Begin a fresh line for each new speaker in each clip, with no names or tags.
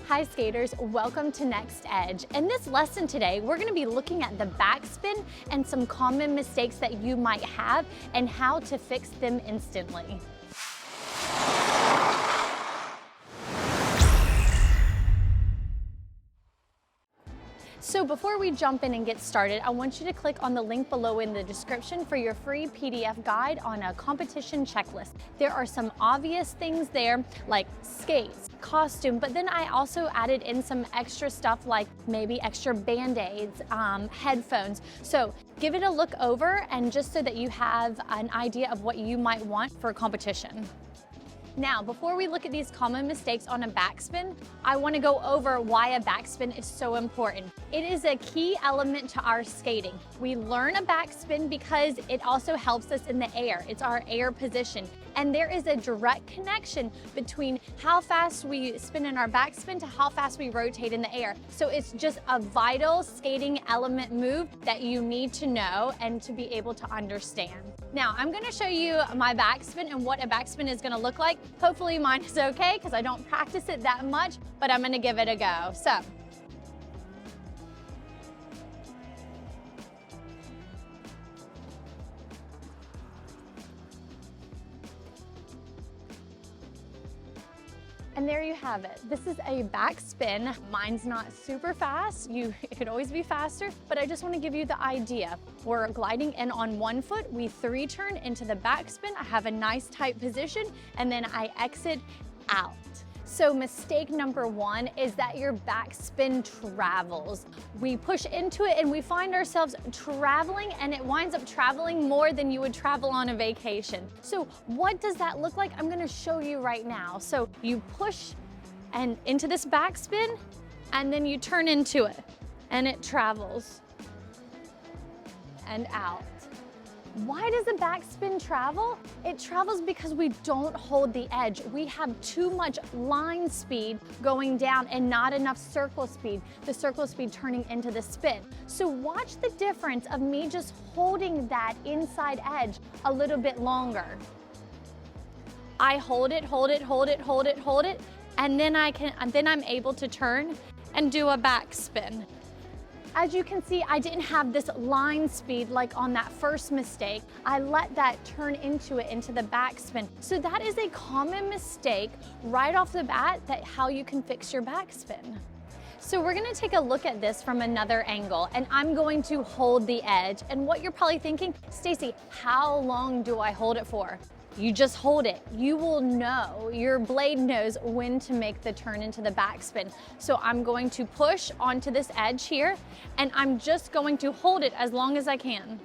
Hi skaters, welcome to Next Edge. In this lesson today, we're going to be looking at the backspin and some common mistakes that you might have and how to fix them instantly. So before we jump in and get started, I want you to click on the link below in the description for your free PDF guide on a competition checklist. There are some obvious things there like skates, costume, but then I also added in some extra stuff like maybe extra band-aids, headphones. So give it a look over and just so that you have an idea of what you might want for a competition. Now, before we look at these common mistakes on a backspin, I want to go over why a backspin is so important. It is a key element to our skating. We learn a backspin because it also helps us in the air. It's our air position. And there is a direct connection between how fast we spin in our backspin to how fast we rotate in the air. So it's just a vital skating element move that you need to know and to be able to understand. Now, I'm going to show you my backspin and what a backspin is going to look like. Hopefully mine is okay because I don't practice it that much, but I'm going to give it a go. So. And there you have it. This is a backspin. Mine's not super fast. It could always be faster, but I just want to give you the idea. We're gliding in on one foot. We 3-turn into the backspin. I have a nice tight position, and then I exit out. So mistake number one is that your backspin travels. We push into it and we find ourselves traveling, and it winds up traveling more than you would travel on a vacation. So what does that look like? I'm gonna show you right now. So you push and into this backspin, and then you turn into it, and it travels and out. Why does the backspin travel? It travels because we don't hold the edge. We have too much line speed going down and not enough circle speed, the circle speed turning into the spin. So watch the difference of me just holding that inside edge a little bit longer. I hold it, and then I'm able to turn and do a backspin. As you can see, I didn't have this line speed like on that first mistake. I let that turn into the backspin. So that is a common mistake right off the bat, that how you can fix your backspin. So we're gonna take a look at this from another angle, and I'm going to hold the edge. And what you're probably thinking, Stacy, how long do I hold it for? You just hold it. You will know, your blade knows when to make the turn into the backspin. So I'm going to push onto this edge here, and I'm just going to hold it as long as I can.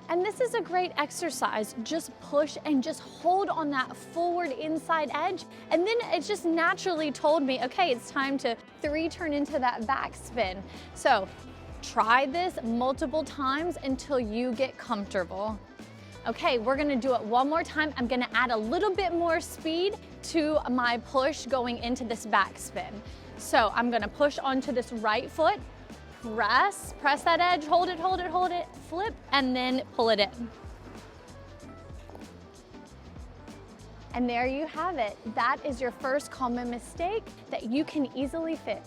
And this is a great exercise. Just push and just hold on that forward inside edge. And then it just naturally told me, okay, it's time to 3-turn into that backspin. So try this multiple times until you get comfortable. Okay, we're gonna do it one more time. I'm gonna add a little bit more speed to my push going into this backspin. So I'm gonna push onto this right foot, press that edge, hold it, flip, and then pull it in. And there you have it. That is your first common mistake that you can easily fix.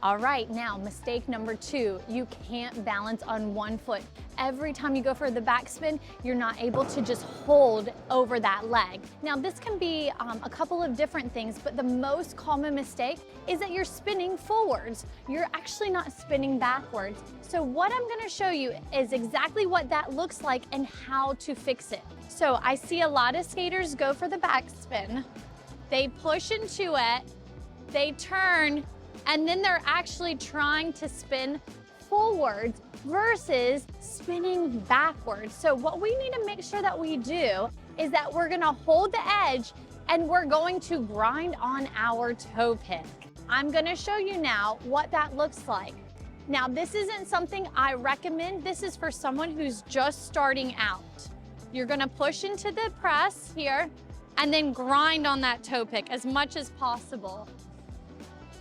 All right, now mistake number 2, you can't balance on one foot. Every time you go for the backspin, you're not able to just hold over that leg. Now this can be a couple of different things, but the most common mistake is that you're spinning forwards. You're actually not spinning backwards. So what I'm gonna show you is exactly what that looks like and how to fix it. So I see a lot of skaters go for the backspin. They push into it, they turn, and then they're actually trying to spin forwards versus spinning backwards. So what we need to make sure that we do is that we're gonna hold the edge and we're going to grind on our toe pick. I'm gonna show you now what that looks like. Now, this isn't something I recommend. This is for someone who's just starting out. You're gonna push into the press here and then grind on that toe pick as much as possible.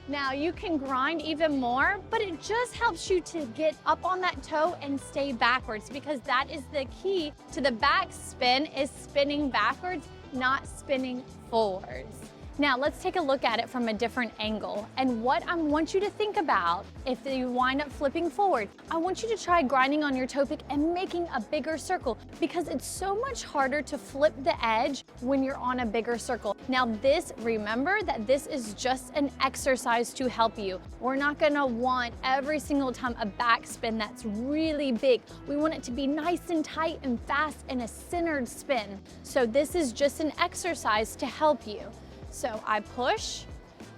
Now you can grind even more, but it just helps you to get up on that toe and stay backwards, because that is the key to the backspin, is spinning backwards, not spinning forwards. Now let's take a look at it from a different angle. And what I want you to think about, if you wind up flipping forward, I want you to try grinding on your toe pick and making a bigger circle, because it's so much harder to flip the edge when you're on a bigger circle. Now this, remember that this is just an exercise to help you. We're not gonna want every single time a backspin that's really big. We want it to be nice and tight and fast and a centered spin. So this is just an exercise to help you. So I push,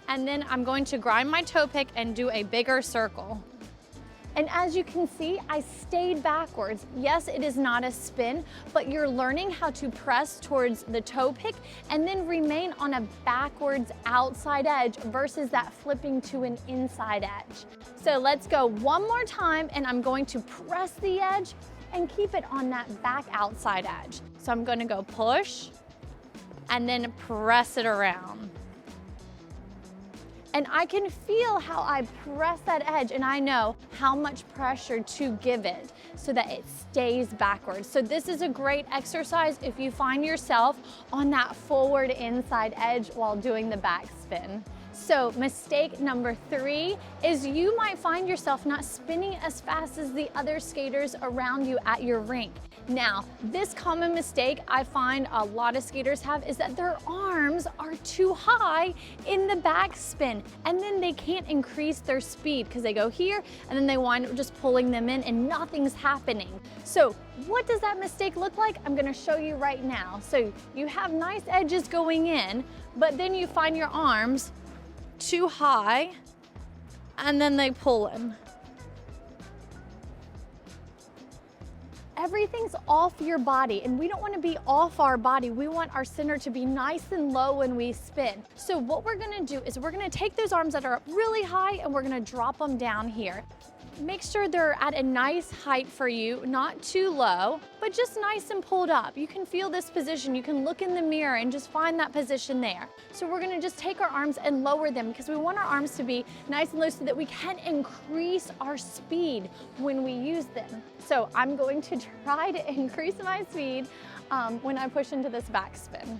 and then I'm going to grind my toe pick and do a bigger circle. And as you can see, I stayed backwards. Yes, it is not a spin, but you're learning how to press towards the toe pick and then remain on a backwards outside edge versus that flipping to an inside edge. So let's go one more time, and I'm going to press the edge and keep it on that back outside edge. So I'm gonna go push, and then press it around. And I can feel how I press that edge, and I know how much pressure to give it so that it stays backwards. So this is a great exercise if you find yourself on that forward inside edge while doing the backspin. So mistake number 3 is you might find yourself not spinning as fast as the other skaters around you at your rink. Now, this common mistake I find a lot of skaters have is that their arms are too high in the backspin, and then they can't increase their speed because they go here and then they wind up just pulling them in and nothing's happening. So what does that mistake look like? I'm gonna show you right now. So you have nice edges going in, but then you find your arms too high and then they pull in. Everything's off your body, and we don't want to be off our body. We want our center to be nice and low when we spin. So what we're gonna do is we're gonna take those arms that are up really high and we're gonna drop them down here. Make sure they're at a nice height for you, not too low, but just nice and pulled up. You can feel this position. You can look in the mirror and just find that position there. So we're gonna just take our arms and lower them because we want our arms to be nice and low so that we can increase our speed when we use them. So I'm going to try to increase my speed when I push into this backspin.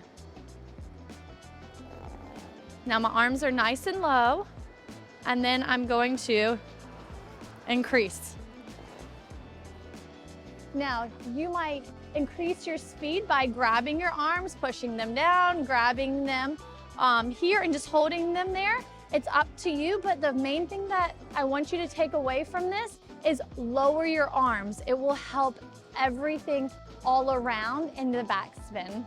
Now my arms are nice and low, and then I'm going to increase. Now, you might increase your speed by grabbing your arms, pushing them down, grabbing them here and just holding them there. It's up to you, but the main thing that I want you to take away from this is lower your arms. It will help everything all around in the backspin.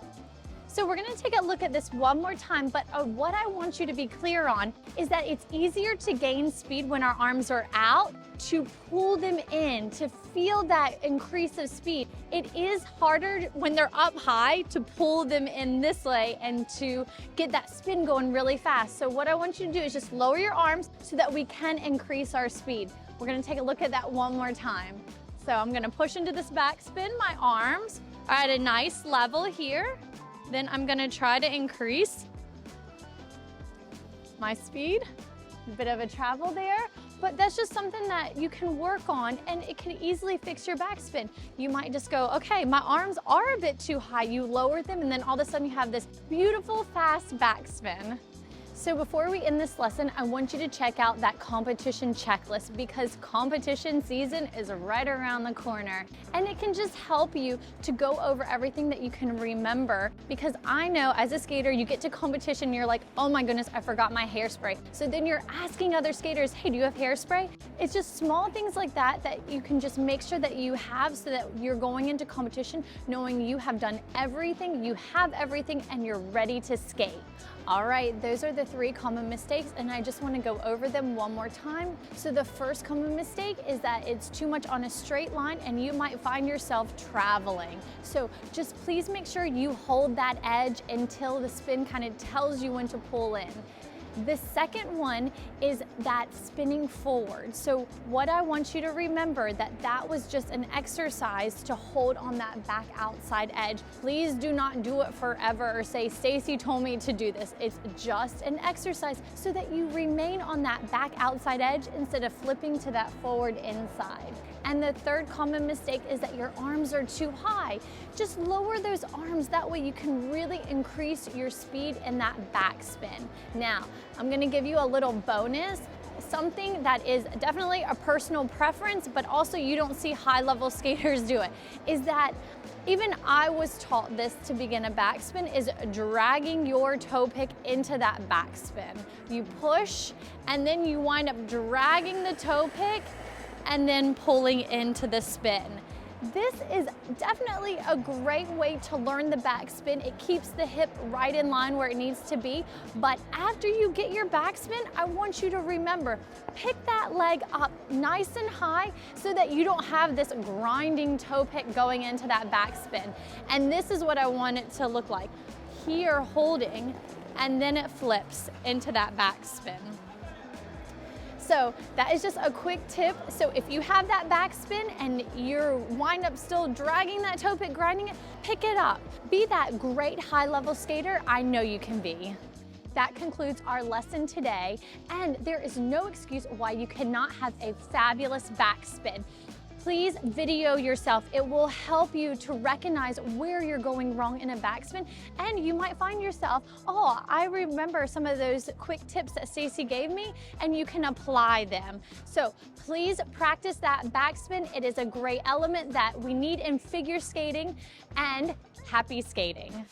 So we're gonna take a look at this one more time, but what I want you to be clear on is that it's easier to gain speed when our arms are out, to pull them in, to feel that increase of speed. It is harder when they're up high to pull them in this way and to get that spin going really fast. So what I want you to do is just lower your arms so that we can increase our speed. We're gonna take a look at that one more time. So I'm gonna push into this backspin. My arms are at a nice level here. Then I'm gonna try to increase my speed, a bit of a travel there, but that's just something that you can work on, and it can easily fix your backspin. You might just go, okay, my arms are a bit too high. You lower them, and then all of a sudden you have this beautiful, fast backspin. So before we end this lesson, I want you to check out that competition checklist, because competition season is right around the corner, and it can just help you to go over everything that you can remember, because I know as a skater, you get to competition, you're like, oh my goodness, I forgot my hairspray. So then you're asking other skaters, hey, do you have hairspray? It's just small things like that that you can just make sure that you have so that you're going into competition knowing you have done everything, you have everything, and you're ready to skate. All right, those are the 3 common mistakes, and I just want to go over them one more time. So the first common mistake is that it's too much on a straight line and you might find yourself traveling. So just please make sure you hold that edge until the spin kind of tells you when to pull in. The second one is that spinning forward. So what I want you to remember that was just an exercise to hold on that back outside edge. Please do not do it forever or say, Stacy told me to do this. It's just an exercise so that you remain on that back outside edge instead of flipping to that forward inside. And the third common mistake is that your arms are too high. Just lower those arms. That way you can really increase your speed in that backspin. Now, I'm gonna give you a little bonus, something that is definitely a personal preference, but also you don't see high-level skaters do it, is that even I was taught this to begin a backspin, is dragging your toe pick into that backspin. You push, and then you wind up dragging the toe pick and then pulling into the spin. This is definitely a great way to learn the backspin. It keeps the hip right in line where it needs to be. But after you get your backspin, I want you to remember, pick that leg up nice and high so that you don't have this grinding toe pick going into that backspin. And this is what I want it to look like. Here holding, and then it flips into that backspin. So that is just a quick tip. So if you have that backspin and you're wind up still dragging that toe pick, grinding it, pick it up. Be that great high-level skater I know you can be. That concludes our lesson today, and there is no excuse why you cannot have a fabulous backspin. Please video yourself. It will help you to recognize where you're going wrong in a backspin, and you might find yourself, oh, I remember some of those quick tips that Stacy gave me, and you can apply them. So please practice that backspin. It is a great element that we need in figure skating, and happy skating.